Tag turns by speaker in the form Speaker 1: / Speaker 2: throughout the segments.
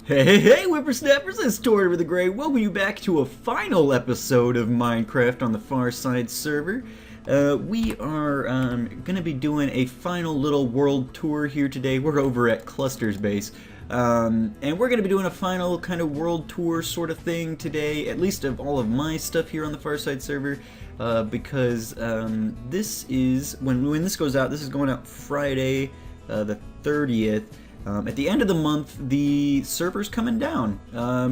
Speaker 1: Hey, whippersnappers, it's Tortimer the Great. Welcome you back to a final episode of Minecraft on the Farside server. We are going to be doing a final little world tour here today. We're over at Cluster's base. And we're going to be doing a final kind of world tour sort of thing today, at least of all of my stuff here on the Farside server. Because this is, when this goes out, this is going out Friday the 30th. At the end of the month, the server's coming down.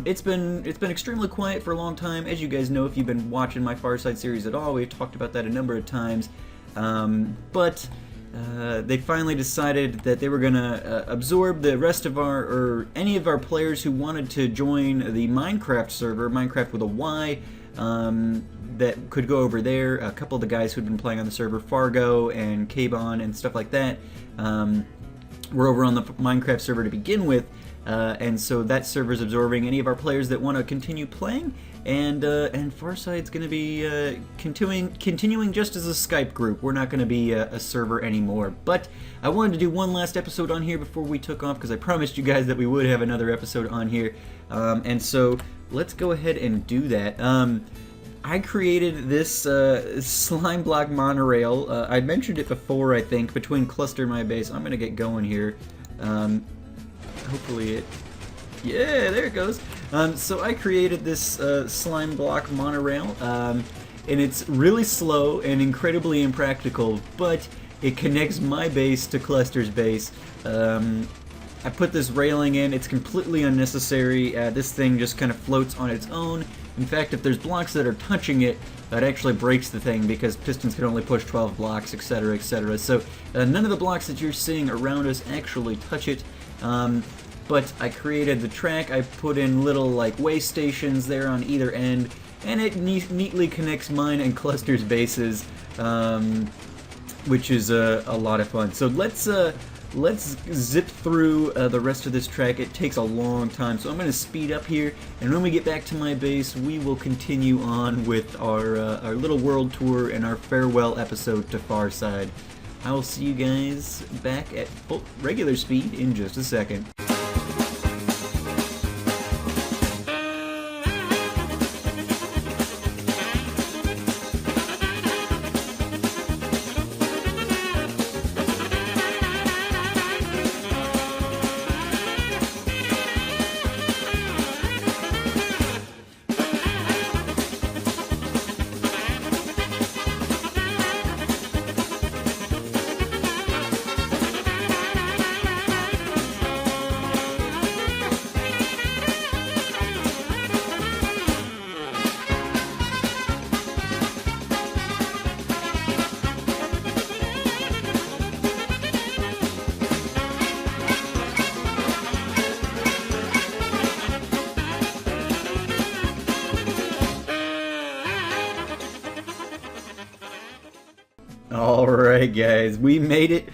Speaker 1: It's been extremely quiet for a long time, as you guys know if you've been watching my Farside series at all. We've talked about that a number of times, but they finally decided that they were gonna absorb the rest of our, or any of our players who wanted to join the Minecraft server, Minecraft with a Y. That could go over there. A couple of the guys who'd been playing on the server, Fargo and Kabon and stuff like that. We're over on the Minecraft server to begin with, and so that server's absorbing any of our players that want to continue playing, and Farside's going to be continuing just as a Skype group. We're not going to be a server anymore, but I wanted to do one last episode on here before we took off, because I promised you guys that we would have another episode on here, and so let's go ahead and do that. I created this slime block monorail. I mentioned it before, I think, between Cluster and my base. I'm going to get going here. Hopefully it... Yeah, there it goes. So I created this slime block monorail, and it's really slow and incredibly impractical, but it connects my base to Cluster's base. I put this railing in. It's completely unnecessary. This thing just kind of floats on its own. In fact, if there's blocks that are touching it, it actually breaks the thing because pistons can only push 12 blocks, etc., etc. So none of the blocks that you're seeing around us actually touch it. But I created the track. I put in little like way stations there on either end, and it neatly connects mine and Cluster's bases, which is a lot of fun. So let's zip through the rest of this track. It takes a long time, so I'm going to speed up here, and when we get back to my base, we will continue on with our little world tour and our farewell episode to Farside. I will see you guys back at regular speed in just a second. Alright guys, we made it.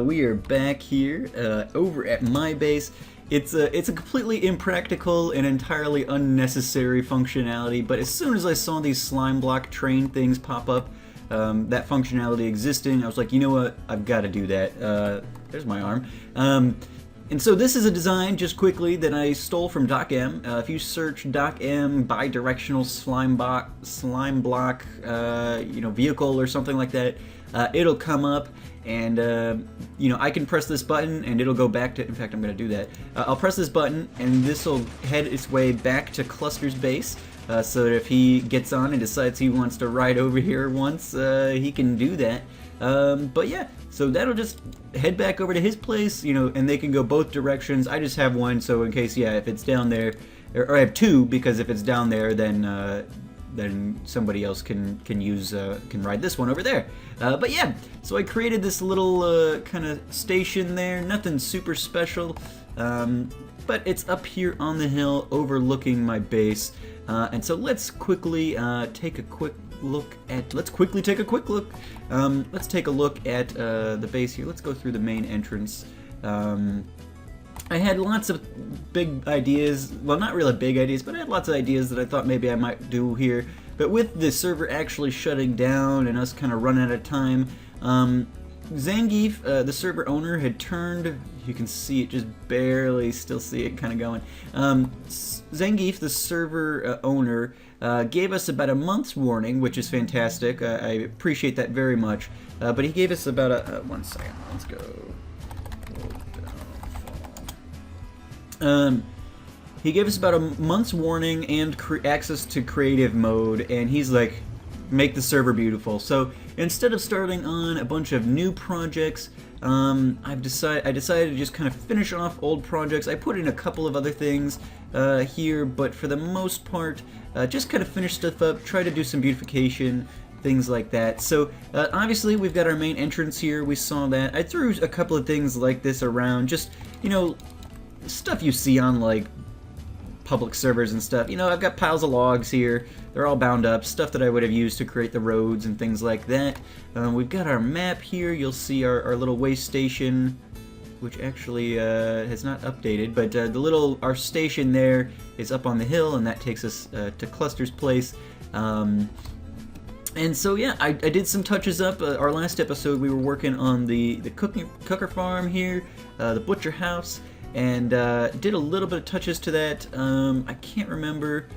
Speaker 1: We are back here over at my base. It's a completely impractical and entirely unnecessary functionality, but as soon as I saw these slime block train things pop up, that functionality existing, I was like, you know what, I've got to do that. There's my arm. And so this is a design, just quickly, that I stole from DocM. If you search DocM bidirectional slime block, vehicle or something like that, it'll come up, and I can press this button and it'll go back to. In fact, I'm going to do that. I'll press this button and this will head its way back to Cluster's base, so that if he gets on and decides he wants to ride over here once, he can do that. But yeah, so that'll just head back over to his place, and they can go both directions. I just have one, so in case, if it's down there, or I have two, because if it's down there, then somebody else can ride this one over there. But yeah, so I created this little kind of station there, nothing super special, but it's up here on the hill overlooking my base. And so let's quickly take a quick look at. Let's take a look at the base here. Let's go through the main entrance. I had lots of big ideas, well, not really big ideas, but I had lots of ideas that I thought maybe I might do here. But with the server actually shutting down and us kind of running out of time, Zangiefx, the server owner, had turned You can see it, just barely still see it kind of going. Zangiefx, the server owner, gave us about a month's warning, which is fantastic. I appreciate that very much. But he gave us about a... 1 second, let's go. He gave us about a month's warning and access to creative mode, and he's like, make the server beautiful. So instead of starting on a bunch of new projects, I decided to just kind of finish off old projects. I put in a couple of other things here, but for the most part, just kind of finish stuff up, try to do some beautification, things like that. So obviously we've got our main entrance here. We saw that. I threw a couple of things like this around, just, you know, stuff you see on like public servers and stuff. You know, I've got piles of logs here. They're all bound up, stuff that I would have used to create the roads and things like that. We've got our map here. You'll see our little way station, which actually has not updated, but our station there is up on the hill, and that takes us to Cluster's place. And so yeah, I did some touches up. Our last episode we were working on the cooker farm here, the butcher house, and did a little bit of touches to that. I can't remember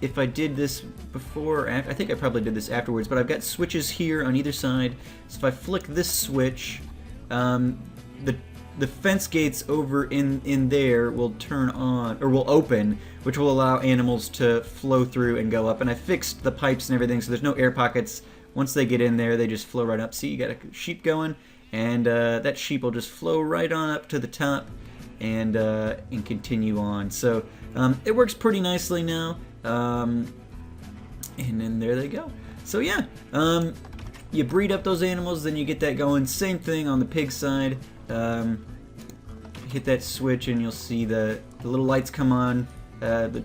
Speaker 1: if I did this before or after. I think I probably did this afterwards, but I've got switches here on either side. So if I flick this switch, the fence gates over in there will turn on, or will open, which will allow animals to flow through and go up. And I fixed the pipes and everything, so there's no air pockets. Once they get in there, they just flow right up. See, you got a sheep going, and that sheep will just flow right on up to the top and continue on. So it works pretty nicely now. And then there they go. So yeah, you breed up those animals, then you get that going. Same thing on the pig side. Hit that switch and you'll see the little lights come on, the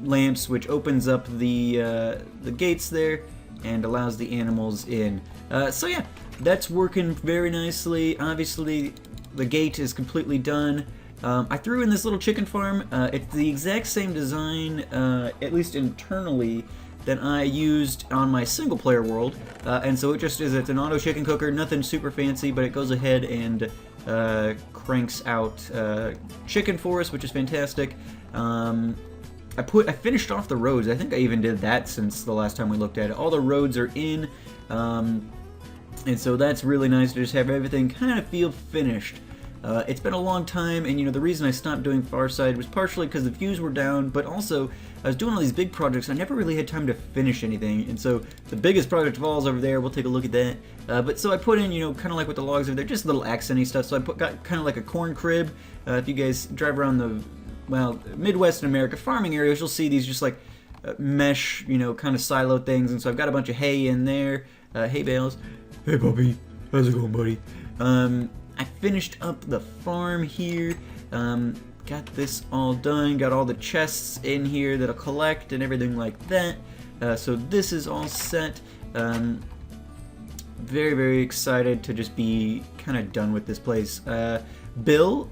Speaker 1: lamps, which opens up the gates there and allows the animals in. So yeah, that's working very nicely. Obviously the gate is completely done. I threw in this little chicken farm. It's the exact same design, at least internally, that I used on my single player world, and so it's an auto chicken cooker, nothing super fancy, but it goes ahead and cranks out chicken for us, which is fantastic. I finished off the roads. I think I even did that since the last time we looked at it. All the roads are in, and so that's really nice to just have everything kind of feel finished. It's been a long time, and you know, the reason I stopped doing Farside was partially because the views were down, but also I was doing all these big projects. I never really had time to finish anything, and so the biggest project of all is over there. We'll take a look at that. But so I put in, you know, kind of like with the logs over there, just little accenty stuff. So got kind of like a corn crib. If you guys drive around the, well, Midwestern America farming areas, you'll see these just like mesh, you know, kind of silo things. And so I've got a bunch of hay in there, hay bales. Hey, Bobby, how's it going, buddy? I finished up the farm here, got this all done, got all the chests in here that'll collect and everything like that. So this is all set. Very, very excited to just be kind of done with this place. Bill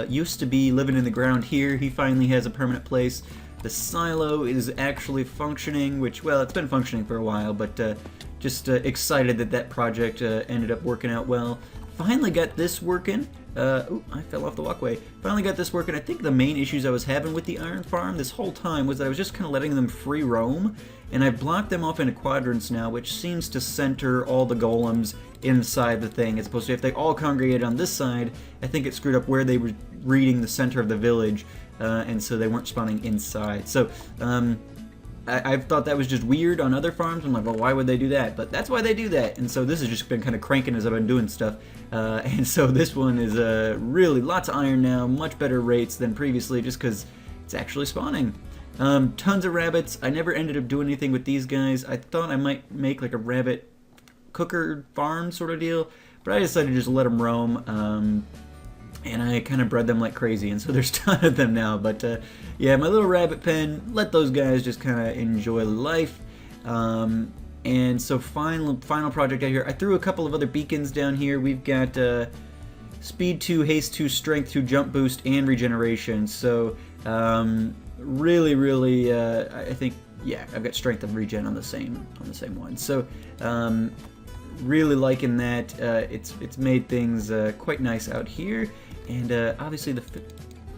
Speaker 1: used to be living in the ground here. He finally has a permanent place. The silo is actually functioning, which, well, it's been functioning for a while, but just excited that that project ended up working out well. Finally got this working. Ooh, I fell off the walkway. Finally got this working. I think the main issues I was having with the iron farm this whole time was that I was just kind of letting them free roam, and I've blocked them off into quadrants now, which seems to center all the golems inside the thing, as opposed to if they all congregated on this side, I think it screwed up where they were reading the center of the village, and so they weren't spawning inside. So, I've thought that was just weird on other farms. I'm like, well, why would they do that? But that's why they do that. And so this has just been kind of cranking as I've been doing stuff. And so this one is really lots of iron now, much better rates than previously, just because it's actually spawning. Tons of rabbits. I never ended up doing anything with these guys. I thought I might make like a rabbit cooker farm sort of deal, but I decided to just let them roam. And I kind of bred them like crazy, and so there's a ton of them now. But yeah, my little rabbit pen, let those guys just kind of enjoy life. And so final project out here, I threw a couple of other beacons down here. We've got speed 2, haste 2, strength 2, jump boost, and regeneration. So really, I think, yeah, I've got strength and regen on the same one. So really liking that. It's made things quite nice out here. and obviously the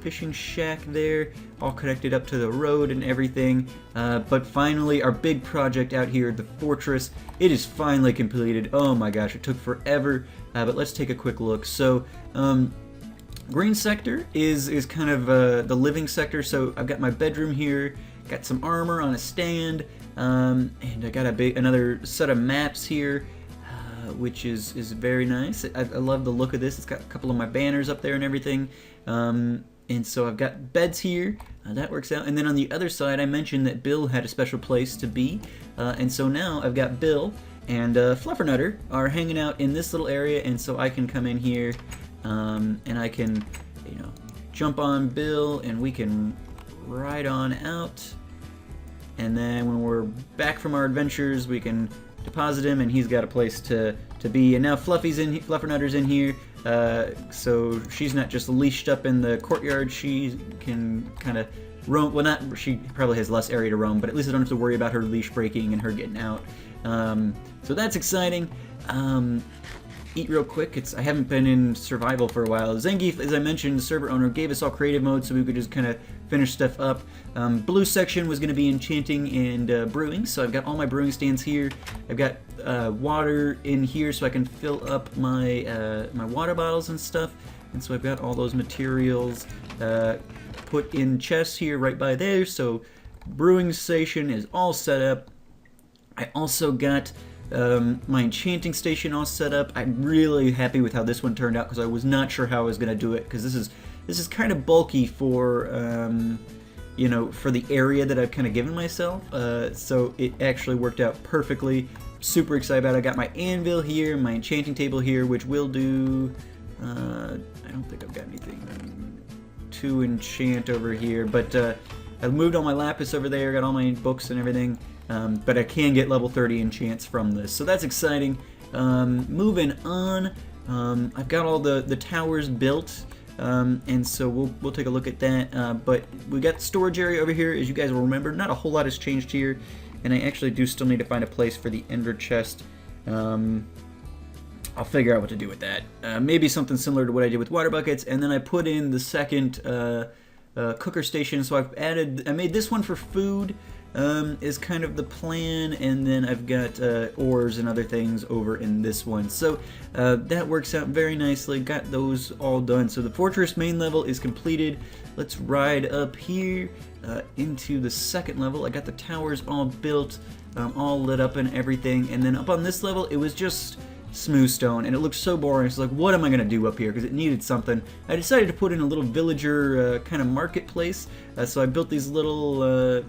Speaker 1: fishing shack there, all connected up to the road and everything. But finally, our big project out here, the fortress, it is finally completed. Oh my gosh, it took forever, but let's take a quick look. So, green sector is kind of the living sector, so I've got my bedroom here, got some armor on a stand, and I got another set of maps here, which is very nice. I love the look of this. It's got a couple of my banners up there and everything. And so I've got beds here, that works out. And then on the other side, I mentioned that Bill had a special place to be. And so now I've got Bill and Fluffernutter are hanging out in this little area, and so I can come in here and I can, you know, jump on Bill and we can ride on out. And then when we're back from our adventures, we can deposit him, and he's got a place to be. And now Fluffernutter's in here, so she's not just leashed up in the courtyard. She can kind of roam. Well, not she probably has less area to roam, but at least I don't have to worry about her leash breaking and her getting out. So that's exciting. Eat real quick. I haven't been in survival for a while. Zangiefx, as I mentioned, the server owner gave us all creative mode so we could just kind of finish stuff up. Blue section was going to be enchanting and brewing, so I've got all my brewing stands here. I've got water in here so I can fill up my my water bottles and stuff. And so I've got all those materials put in chests here right by there. So brewing station is all set up. I also got my enchanting station all set up. I'm really happy with how this one turned out because I was not sure how I was going to do it, because this is kind of bulky for you know, for the area that I've kind of given myself. So it actually worked out perfectly. Super excited about it. I got my anvil here, my enchanting table here, which will do. I don't think I've got anything to enchant over here, but I've moved all my lapis over there. Got all my books and everything. But I can get level 30 enchants from this, so that's exciting. Moving on, I've got all the towers built, and so we'll take a look at that. But we got the storage area over here, as you guys will remember. Not a whole lot has changed here, and I actually do still need to find a place for the ender chest. I'll figure out what to do with that. Maybe something similar to what I did with water buckets, and then I put in the second cooker station. So I made this one for food. Is kind of the plan, and then I've got ores and other things over in this one. So that works out very nicely. Got those all done. So the fortress main level is completed. Let's ride up here into the second level. I got the towers all built, all lit up and everything. And then up on this level, it was just smooth stone, and it looked so boring. It's like, what am I going to do up here? Because it needed something. I decided to put in a little villager kind of marketplace. So I built these little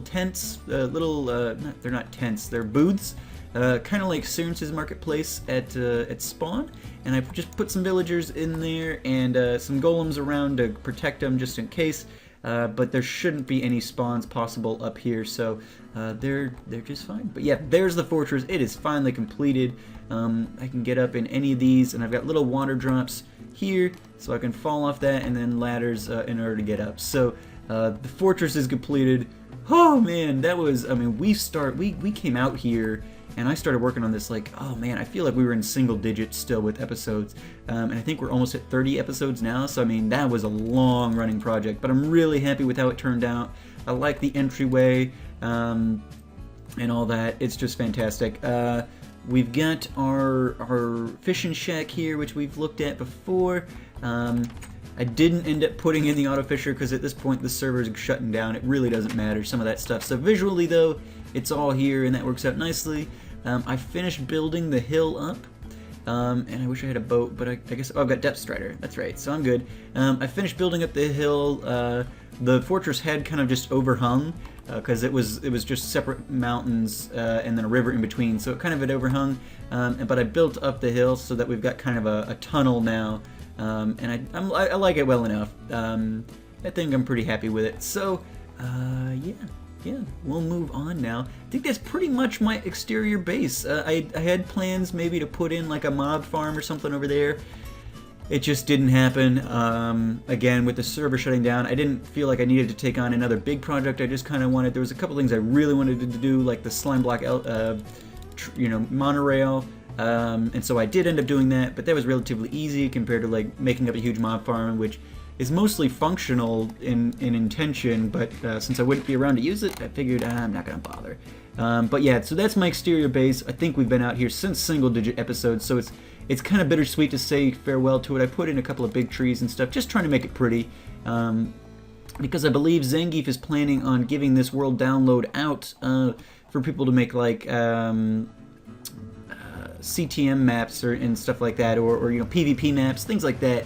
Speaker 1: tents, they're not tents, they're booths, kind of like Serence's marketplace at spawn, and I just put some villagers in there and some golems around to protect them just in case, but there shouldn't be any spawns possible up here, so they're just fine. But yeah, there's the fortress. It is finally completed. I can get up in any of these, and I've got little water drops here, so I can fall off that, and then ladders in order to get up. So the fortress is completed. Oh man, that was, I mean, we came out here, and I started working on this like, oh man, I feel like we were in single digits still with episodes, and I think we're almost at 30 episodes now, so I mean, that was a long running project, but I'm really happy with how it turned out. I like the entryway, and all that. It's just fantastic. We've got our fishing shack here, which we've looked at before. I didn't end up putting in the auto fisher because at this point the server is shutting down. It really doesn't matter, some of that stuff. So visually though, it's all here and that works out nicely. I finished building the hill up, and I wish I had a boat, but I guess, oh, I've got depth strider. That's right, so I'm good. I finished building up the hill. The fortress had kind of just overhung because it was just separate mountains and then a river in between, so it kind of had overhung. But I built up the hill so that we've got kind of a tunnel now. And I like it well enough. I think I'm pretty happy with it. So, yeah, we'll move on now. I think that's pretty much my exterior base. I had plans maybe to put in like a mob farm or something over there. It just didn't happen. Again, with the server shutting down, I didn't feel like I needed to take on another big project. I just kind of wanted, there was a couple things I really wanted to do, like the slime block, monorail. And so I did end up doing that, but that was relatively easy compared to like making up a huge mob farm, which is mostly functional in intention, but since I wouldn't be around to use it, I figured I'm not gonna bother. But yeah, so that's my exterior base. I think we've been out here since single-digit episodes, so it's kind of bittersweet to say farewell to it. I put in a couple of big trees and stuff, just trying to make it pretty, because I believe Zangief is planning on giving this world download out for people to make like CTM maps and stuff like that, or you know, PvP maps, things like that.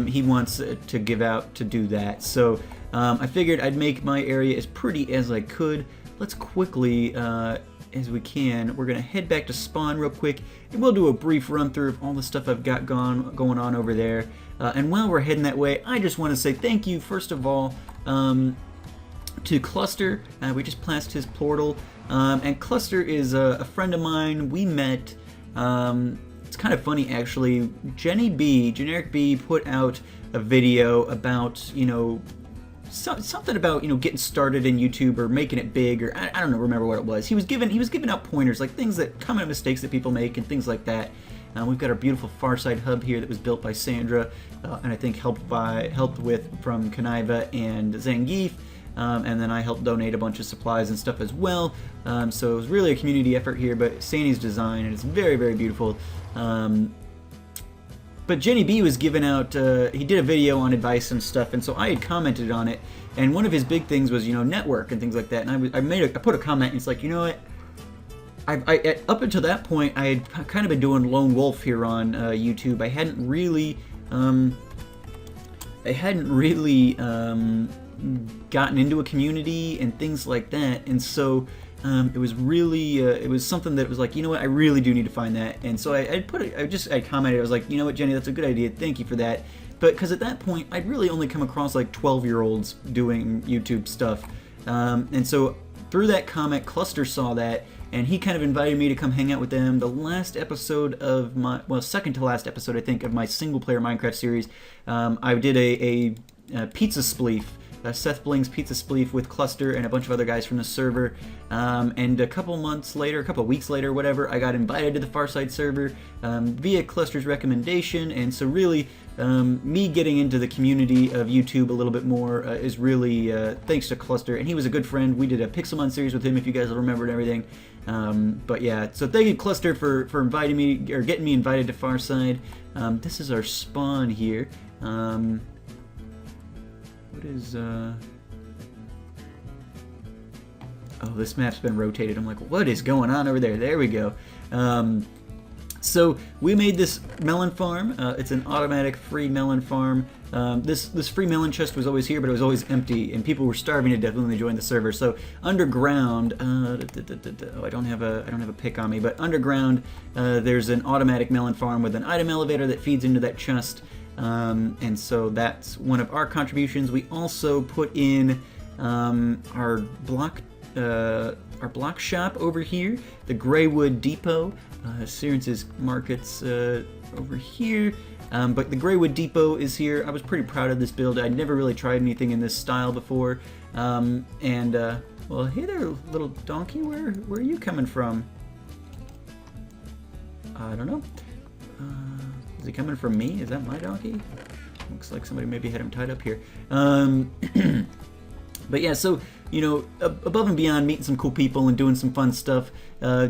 Speaker 1: He wants to give out to do that. So I figured I'd make my area as pretty as I could. Let's quickly, as we can, we're gonna head back to spawn real quick, and we'll do a brief run through of all the stuff I've got going on over there. And while we're heading that way, I just want to say thank you, first of all, to Cluster. We just passed his portal, and Cluster is a friend of mine. We met. It's kind of funny actually. Generic B, put out a video about, you know, something about, you know, getting started in YouTube or making it big, or I don't know, remember what it was. He was giving out pointers, like things that common mistakes that people make and things like that. We've got our beautiful Farside hub here that was built by Sandra, and I think helped with from Kaniva and Zangief. And then I helped donate a bunch of supplies and stuff as well. So it was really a community effort here, but Sandy's design, and it's very, very beautiful. But Jenny B was giving out, he did a video on advice and stuff, and so I had commented on it, and one of his big things was, you know, network and things like that, and I put a comment, and it's like, you know what, up until that point, I had kind of been doing lone wolf here on YouTube. I hadn't really gotten into a community and things like that, and so it was really it was something that was like, you know what, I really do need to find that. And so I commented, I was like, you know what, Jenny, that's a good idea, thank you for that. But because at that point I'd really only come across like 12-year-olds doing YouTube stuff, and so through that comment, Cluster saw that, and he kind of invited me to come hang out with them. The last episode of my, well, second to last episode, I think, of my single-player Minecraft series, I did a pizza spleef, Seth Bling's pizza spleef with Cluster and a bunch of other guys from the server, and a couple weeks later, whatever, I got invited to the Farside server via Cluster's recommendation. And so really, me getting into the community of YouTube a little bit more is really thanks to Cluster, and he was a good friend. We did a Pixelmon series with him, if you guys remember, and everything. But yeah, so thank you, Cluster, for inviting me, or getting me invited to Farside. This is our spawn here. What is, oh, this map's been rotated. I'm like, what is going on over there? There we go. So we made this melon farm. It's an automatic free melon farm. This free melon chest was always here, but it was always empty, and people were starving to death when they joined the server. So underground, oh, I don't have a pick on me, but underground, there's an automatic melon farm with an item elevator that feeds into that chest. And so that's one of our contributions. We also put in our block shop over here, the Greywood Depot. Searance's markets over here, but the Greywood Depot is here. I was pretty proud of this build. I'd never really tried anything in this style before. Well, hey there, little donkey. Where are you coming from? I don't know. Is he coming from me? Is that my donkey? Looks like somebody maybe had him tied up here. But yeah, so, you know, above and beyond meeting some cool people and doing some fun stuff,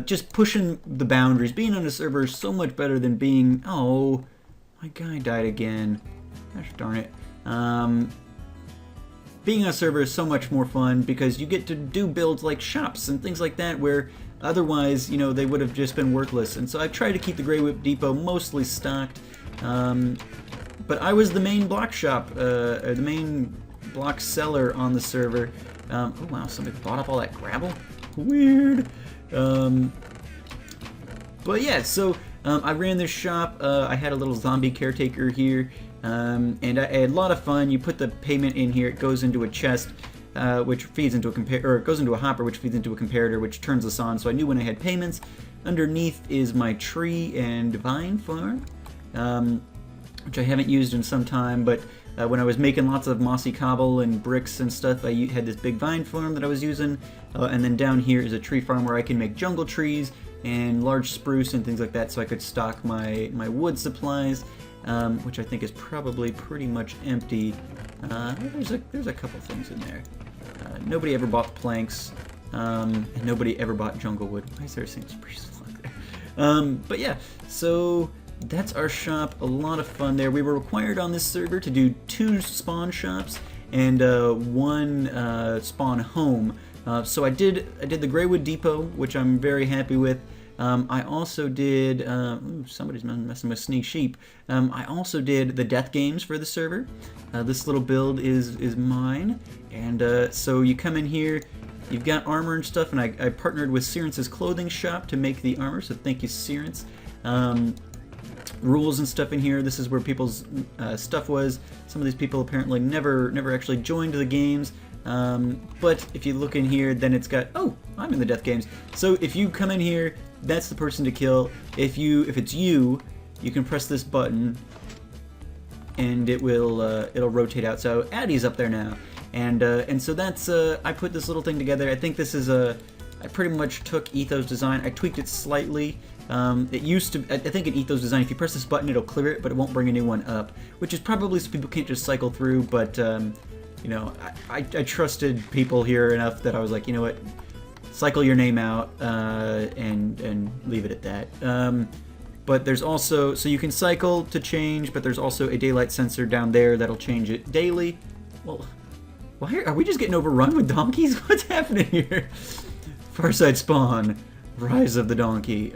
Speaker 1: just pushing the boundaries. Being on a server is so much better than being, oh, my guy died again. Gosh darn it. Being on a server is so much more fun because you get to do builds like shops and things like that where otherwise, you know, they would have just been worthless. And so I tried to keep the Greywood Depot mostly stocked, but I was the main block shop, or the main block seller on the server. Oh wow, somebody bought up all that gravel? Weird. But yeah, so I ran this shop. I had a little zombie caretaker here, and I had a lot of fun. You put the payment in here, it goes into a chest, which feeds into a it goes into a hopper, which feeds into a comparator, which turns this on. So I knew when I had payments. Underneath is my tree and vine farm, which I haven't used in some time, but when I was making lots of mossy cobble and bricks and stuff, I had this big vine farm that I was using, and then down here is a tree farm where I can make jungle trees and large spruce and things like that, so I could stock my wood supplies, which I think is probably pretty much empty. There's a couple things in there. Nobody ever bought the planks, and nobody ever bought jungle wood. Why is there a single spruce log there? But yeah, so that's our shop. A lot of fun there. We were required on this server to do 2 spawn shops and 1 spawn home. So I did the Greywood Depot, which I'm very happy with. I also did, ooh, somebody's messing with Sneak Sheep. I also did the death games for the server. This little build is mine, and so you come in here, you've got armor and stuff, and I partnered with Sirence's clothing shop to make the armor, so thank you, Sirence. Rules and stuff in here. This is where people's stuff was. Some of these people apparently never actually joined the games. But if you look in here, then it's got, oh, I'm in the death games. So if you come in here, that's the person to kill. If it's you, you can press this button, and it will it'll rotate out. So Addie's up there now, and so that's I put this little thing together. I think this is I pretty much took Ethos Design. I tweaked it slightly. It used to, I think in Ethos Design, if you press this button, it'll clear it, but it won't bring a new one up, which is probably so people can't just cycle through. But you know, I trusted people here enough that I was like, you know what, cycle your name out and leave it at that. But there's also, so you can cycle to change, but there's also a daylight sensor down there that'll change it daily. Well, why are we just getting overrun with donkeys? What's happening here? Farside spawn, rise of the donkey.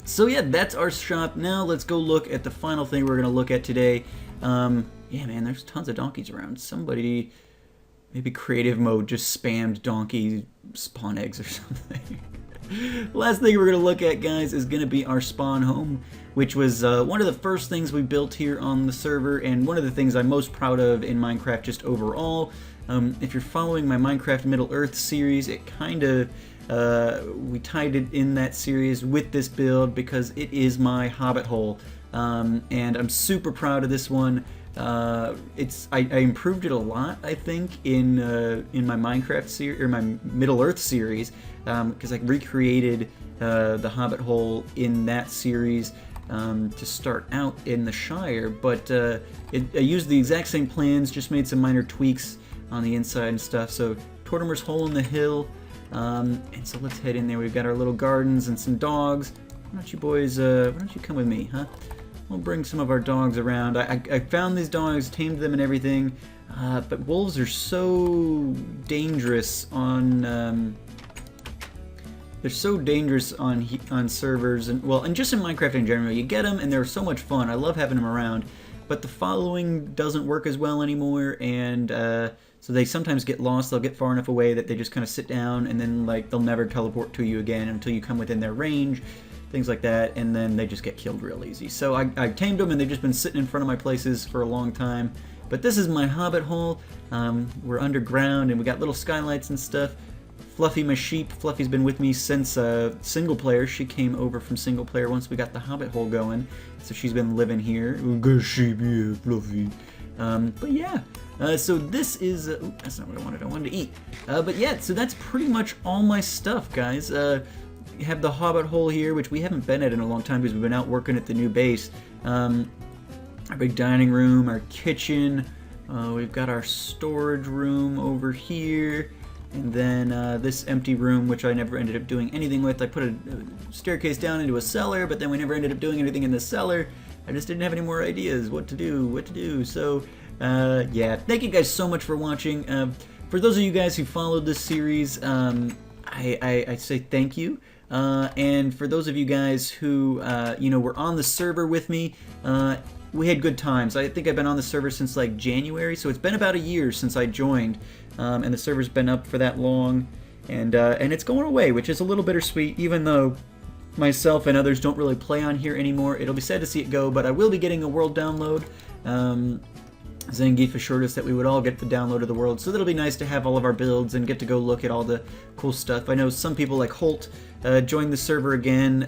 Speaker 1: So yeah, that's our shop. Now let's go look at the final thing we're gonna look at today. Yeah, man, there's tons of donkeys around. Somebody, maybe creative mode, just spammed donkey spawn eggs or something. Last thing we're going to look at, guys, is going to be our spawn home, which was one of the first things we built here on the server, and one of the things I'm most proud of in Minecraft just overall. If you're following my Minecraft Middle-earth series, it kind of, we tied it in that series with this build because it is my hobbit hole, and I'm super proud of this one. I improved it a lot, I think, in my Minecraft series, or my Middle-earth series, because I recreated the hobbit hole in that series to start out in the Shire, but I used the exact same plans, just made some minor tweaks on the inside and stuff. So Tortimer's hole in the hill, and so let's head in there. We've got our little gardens and some dogs. Why don't you boys, why don't you come with me, huh? We'll bring some of our dogs around. I found these dogs, tamed them and everything, but wolves are so dangerous on, they're so dangerous on servers, and well, and just in Minecraft in general. You get them and they're so much fun. I love having them around, but the following doesn't work as well anymore, and so they sometimes get lost. They'll get far enough away that they just kind of sit down, and then like they'll never teleport to you again until you come within their range. Things like that, and then they just get killed real easy. So I tamed them, and they've just been sitting in front of my places for a long time. But this is my hobbit hole. We're underground, and we got little skylights and stuff. Fluffy, my sheep. Fluffy's been with me since single player. She came over from single player once we got the hobbit hole going, so she's been living here. Good sheep, yeah, Fluffy. But yeah. So this is, that's not what I wanted. I wanted to eat. But yeah, so that's pretty much all my stuff, guys. We have the hobbit hole here, which we haven't been at in a long time because we've been out working at the new base. Our big dining room, our kitchen, we've got our storage room over here, and then this empty room, which I never ended up doing anything with. I put a staircase down into a cellar, but then we never ended up doing anything in the cellar. I just didn't have any more ideas what to do. So yeah, thank you guys so much for watching. For those of you guys who followed this series, I say thank you. And for those of you guys who, you know, were on the server with me, we had good times. I think I've been on the server since like January, so it's been about a year since I joined, and the server's been up for that long, and it's going away, which is a little bittersweet, even though myself and others don't really play on here anymore. It'll be sad to see it go, but I will be getting a world download. Zangiefx assured us that we would all get the download of the world, so that'll be nice to have all of our builds and get to go look at all the cool stuff. I know some people like Holt joined the server again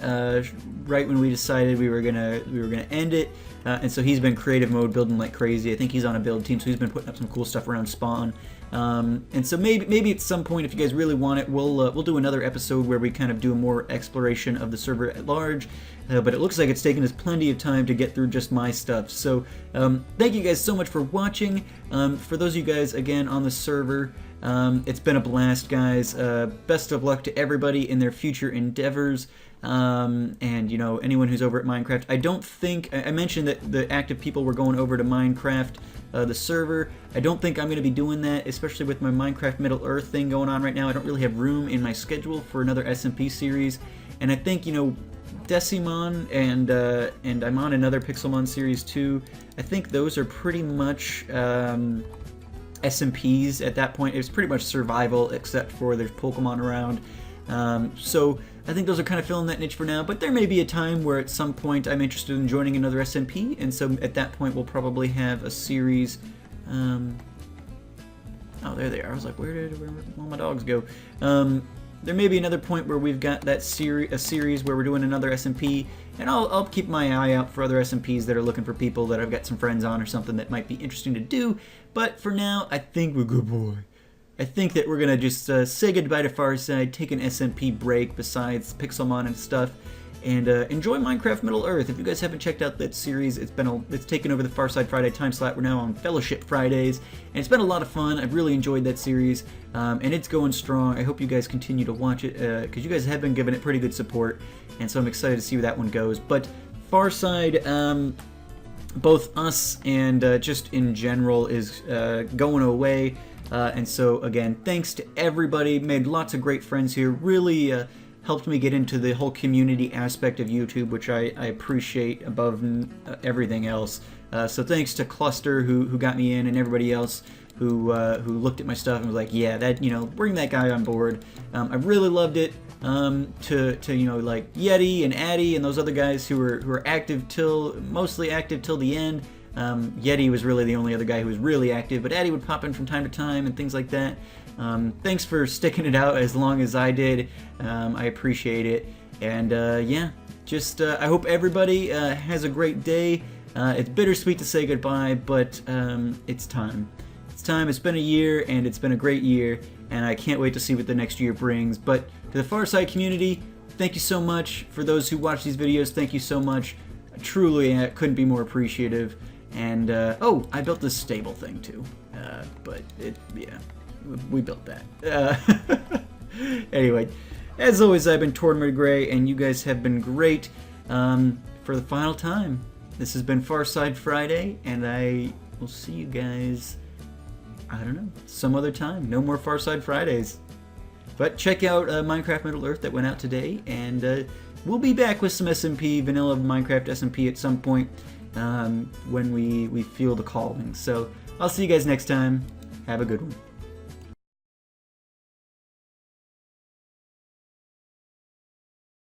Speaker 1: right when we decided we were gonna end it, and so he's been creative mode building like crazy. I think he's on a build team, so he's been putting up some cool stuff around spawn. And so maybe at some point, if you guys really want it, we'll do another episode where we kind of do a more exploration of the server at large. But it looks like it's taken us plenty of time to get through just my stuff. So thank you guys so much for watching. For those of you guys, again, on the server, it's been a blast, guys. Best of luck to everybody in their future endeavors. And, you know, anyone who's over at Minecraft. I don't think, I mentioned that the active people were going over to Minecraft, the server. I don't think I'm going to be doing that, especially with my Minecraft Middle-earth thing going on right now. I don't really have room in my schedule for another SMP series. And I think, you know, Decimon and I'm on another Pixelmon series too. I think those are pretty much SMPs at that point. It's pretty much survival, except for there's Pokemon around. So I think those are kind of filling that niche for now, but there may be a time where at some point I'm interested in joining another SMP, and so at that point we'll probably have a series. Oh, there they are. I was like, where all my dogs go? There may be another point where we've got that a series where we're doing another SMP, and I'll keep my eye out for other SMPs that are looking for people that I've got some friends on or something that might be interesting to do. But for now, I think we're good, boy. I think that we're gonna just say goodbye to Farside, take an SMP break besides Pixelmon and stuff, and enjoy Minecraft Middle-earth. If you guys haven't checked out that series, it's taken over the Farside Friday time slot. We're now on Fellowship Fridays, and it's been a lot of fun. I've really enjoyed that series, and it's going strong. I hope you guys continue to watch it, because you guys have been giving it pretty good support, and so I'm excited to see where that one goes. But Farside, both us and just in general, is going away. And so, again, thanks to everybody. Made lots of great friends here. Really helped me get into the whole community aspect of YouTube, which I appreciate above everything else. So thanks to Cluster, who got me in, and everybody else who looked at my stuff and was like, yeah, that, you know, bring that guy on board. I really loved it. To you know, like Yeti and Addy and those other guys who were mostly active till the end. Yeti was really the only other guy who was really active, but Addy would pop in from time to time and things like that. Thanks for sticking it out as long as I did. I appreciate it. And yeah, just I hope everybody has a great day. It's bittersweet to say goodbye, but it's time. It's time. It's been a year, and it's been a great year, and I can't wait to see what the next year brings. But to the Farside community, thank you so much. For those who watch these videos, thank you so much. Truly, I couldn't be more appreciative. And, oh, I built this stable thing too, but yeah, we built that. Anyway, as always, I've been Tortimer Gray, and you guys have been great. For the final time, this has been Farside Friday, and I will see you guys, I don't know, some other time. No more Farside Fridays. But check out Minecraft Middle-earth that went out today, and we'll be back with some SMP, vanilla Minecraft SMP at some point. When we feel the calling. So I'll see you guys next time. Have a good one.